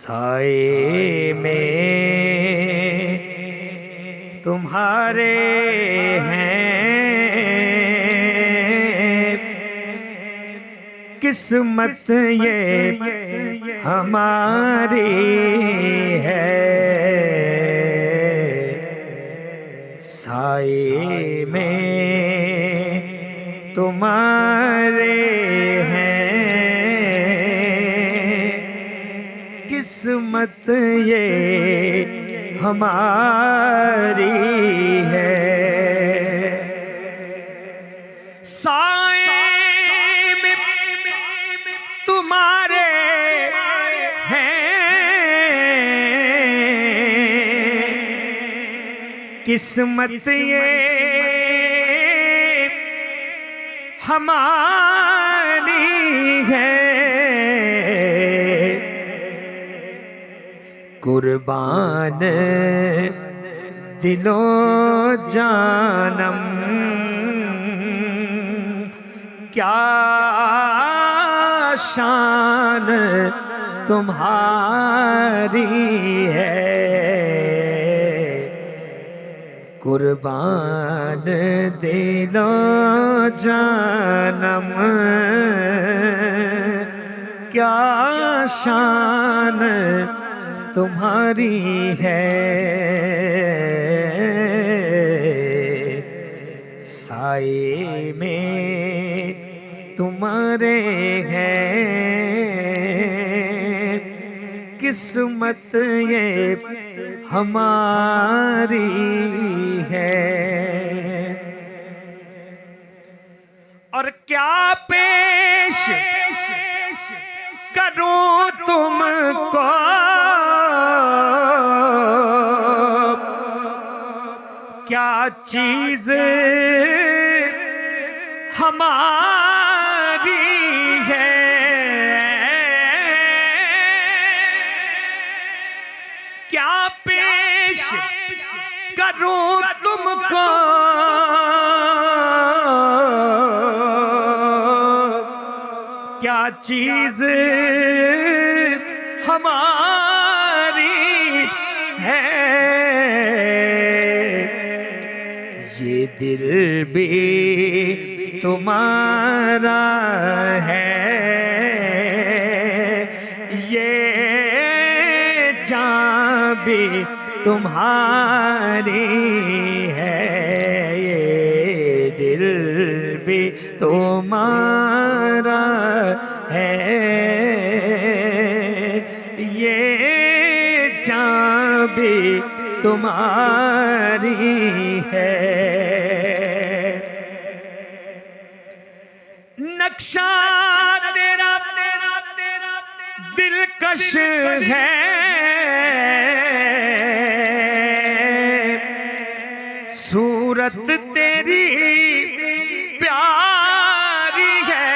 साए में तुम्हारे हैं, किस्मत ये हमारी है। साए में तुम्हारे किस्मत ये हमारी है। साए में तुम्हारे हैं, किस्मत ये हमारी है। कुर्बान दिलो जानम क्या शान तुम्हारी है। कुर्बान दिलो जानम क्या शान तुम्हारी है। साए में तुम्हारे हैं, किस्मत ये हमारी है। और क्या पेश करूं तुमको, क्या चीज हमारी है। क्या पेश करूं तुमको, क्या चीज हमारी है। ये दिल भी तुम्हारा है, ये जान भी तुम्हारी है। ये दिल भी तुम्हारा है, ये जान भी तुम्हारी है। नक्शा तेरा दिलकश है, सूरत तेरी प्यारी है।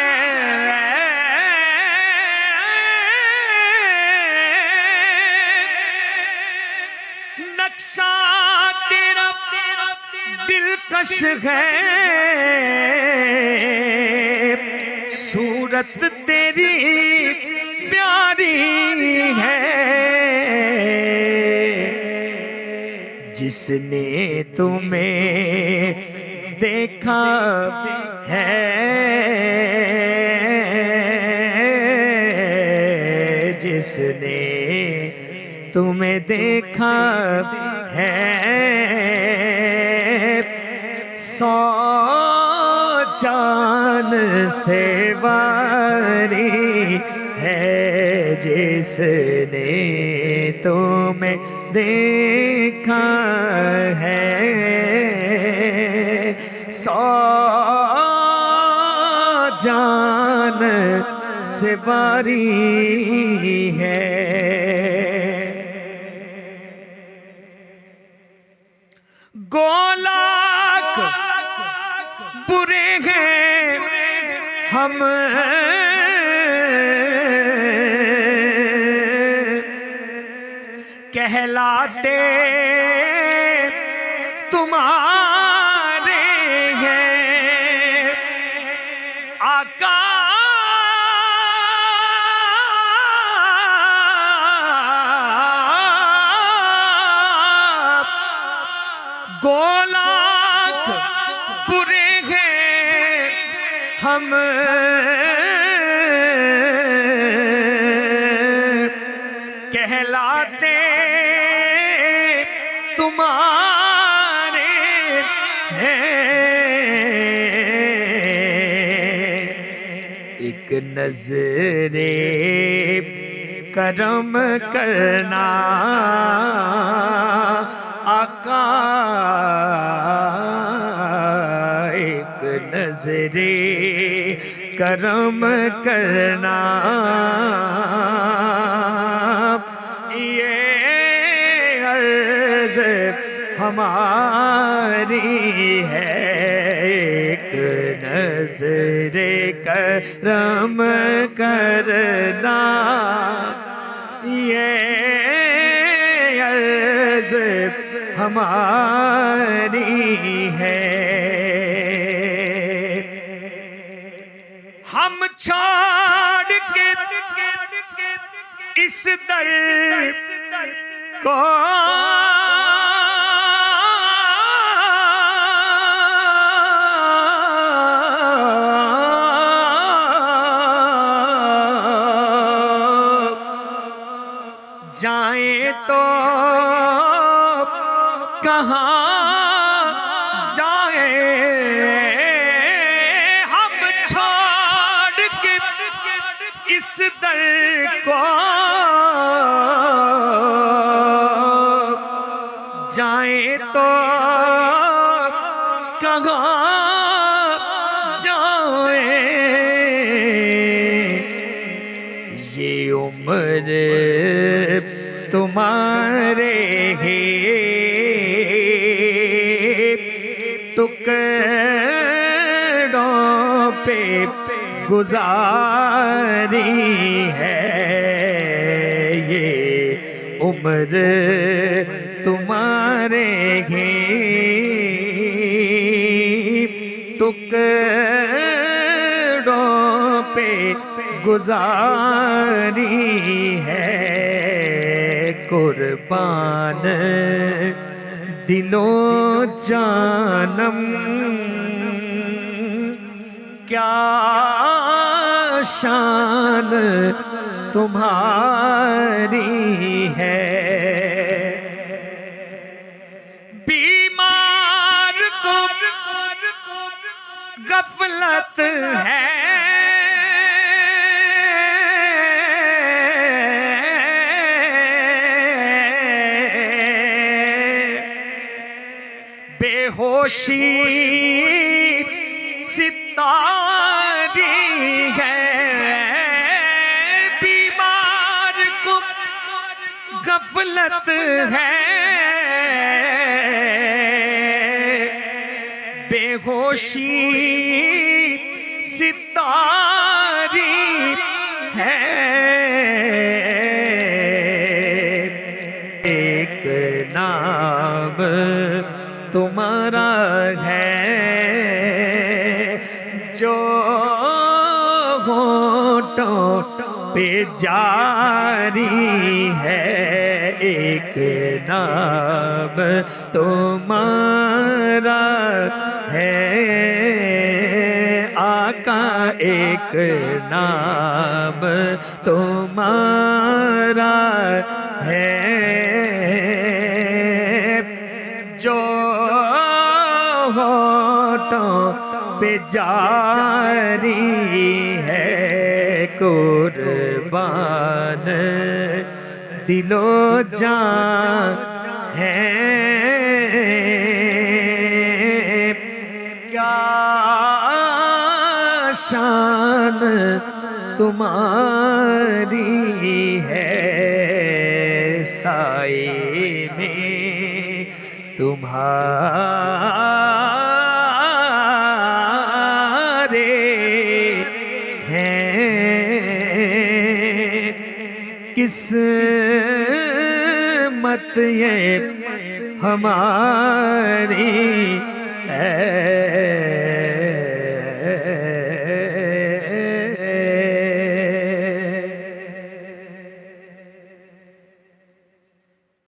नक्शा तेरा दिलकश है, सूरत तेरी प्यारी है। जिसने तुम्हें देखा है, जिसने तुम्हें देखा है, 100 जान से वारी है। जिसने तुम्हें देखा है, 100 जान से वारी है। गोलाक बुरे हैं हम, कहलाते तुम्हारे हैं। आका गोलाख बुरे हैं हम कहलाते तुम्हारे हैं। एक नजरे करम करना आका, एक नजरे करम करना ये अर्ज हमारी है। एक नजरे करम करना ये अर्ज हमारी है। हम छोड़ के इस दर को जाए तो कहाँ जाए, हम छोड़ के इस दर को जाए तो कहाँ जाए। ये उम्र तुम्हारे ही टुकड़ों पे गुजारी है। ये उम्र तुम्हारे ही टुकड़ों पे गुजारी है। कुर्बान दिलो जानम क्या शान तुम्हारी है। बीमार को गफलत है, बेहोशी सितारी है। बीमार को गफलत है, बेहोशी सितारी है। एक नाम तुम्हारा है जो होठों पे जारी है। एक नाम तुम्हारा है आका, एक नाम तुम्हारा है जो होठों पे जारी है। कुर्बान दिलो जान है क्या शान तुम्हारी है। साए में तुम्हारे हैं किस्मत ये हमारी है।